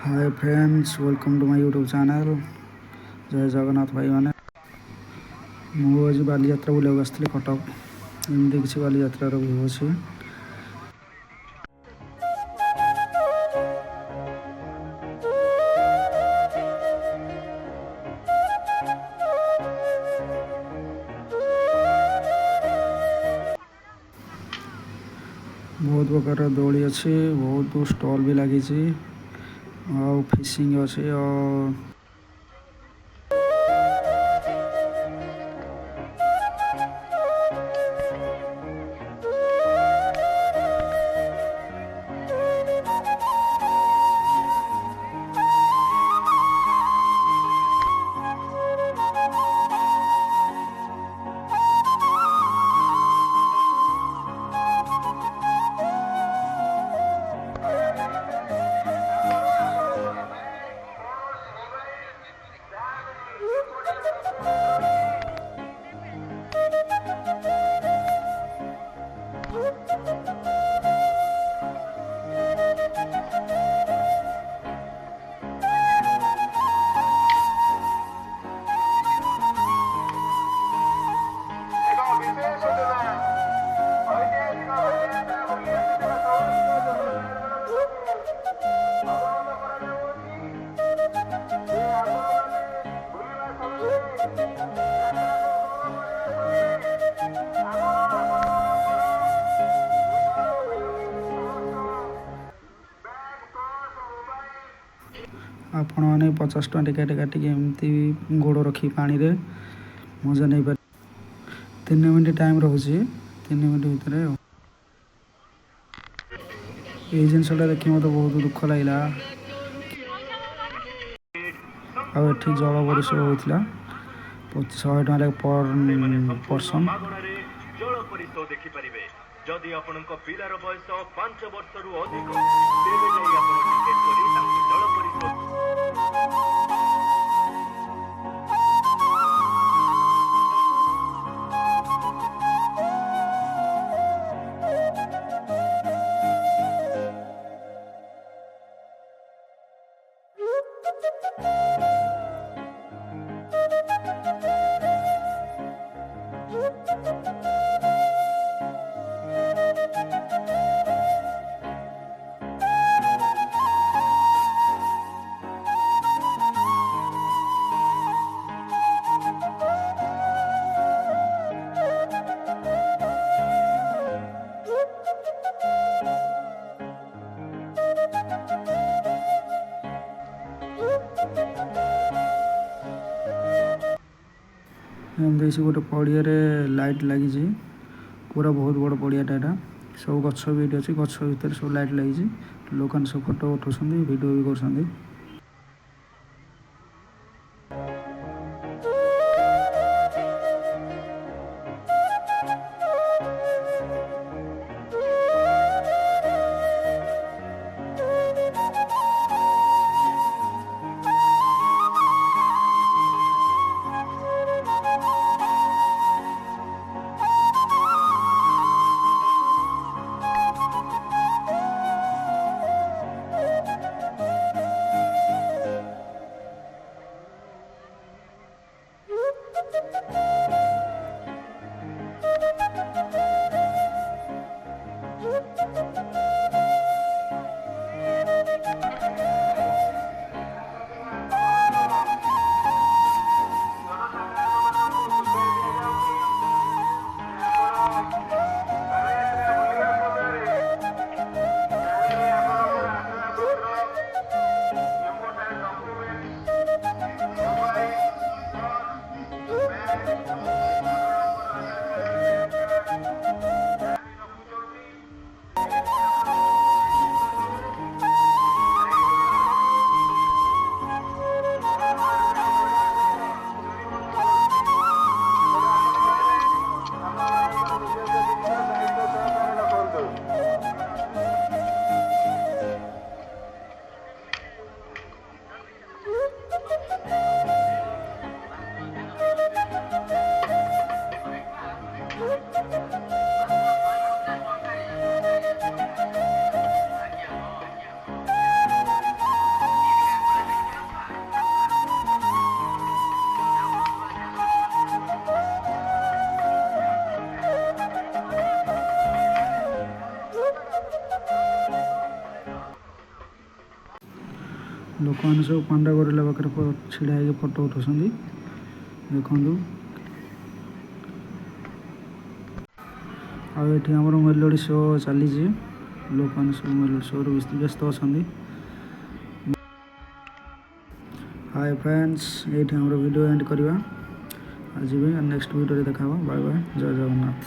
Hi friends, welcome to my YouTube channel. जय जगन्नाथ भाई मैंने आज बाली यात्रा बुलाक आसती कटक। एमती किसी बाली यात्रार व्यू अच्छे। बहुत प्रकार दोली अच्छे, बहुत स्टॉल भी लगी फिशिंग अच्छे। आपण मैंने 50 टଙ୍କା टिकेट काटिक एमती गोड़ रखी पानी रे मजा नहीं पारे। 3 मिनट टाइम रोचे, 3 मिनट भितर ये जिनसा देखिए मत बहुत दुख लगे। आठी जल बरिश होता 100 टଙ୍କା पर पर्सन। जदि आपनक पिलार बयस 5 वर्ष रु अधिक तेबे जाई आपन टिकेट करी तांको जल परिशोध। गोटे पड़िया लाइट लगी पूरा बहुत बड़ पड़ियाटा यहाँ सब गछ भी ये अच्छे। गछ भितर सब लाइट लगी लोक सब फोटो उठाऊँ वीडियो भी कर। ଲୋକମାନେ ସବୁ ପାଣ୍ଡା ଗରିଲା ପାଖରେ ଛିଡ଼ା ହେଇକି ଫଟୋ ଉଠାଉଛନ୍ତି। ଦେଖନ୍ତୁ ଆଉ ଏଠି ଆମର ମେଲୋଡ଼ି ଶୋ ଚାଲିଛି। ଲୋକମାନେ ସବୁ ମେଲୋଡ଼ି ଶୋରେ ବ୍ୟସ୍ତ ଅଛନ୍ତି। ହାଏ ଫ୍ରେଣ୍ଡସ୍, ଏଇଠି ଆମର ଭିଡ଼ିଓ ଏଣ୍ଡ କରିବା। ଆଜି ବି ନେକ୍ସଟ ଭିଡ଼ିଓରେ ଦେଖା ହେବ। ବାଏ ବାଏ, ଜୟ ଜଗନ୍ନାଥ।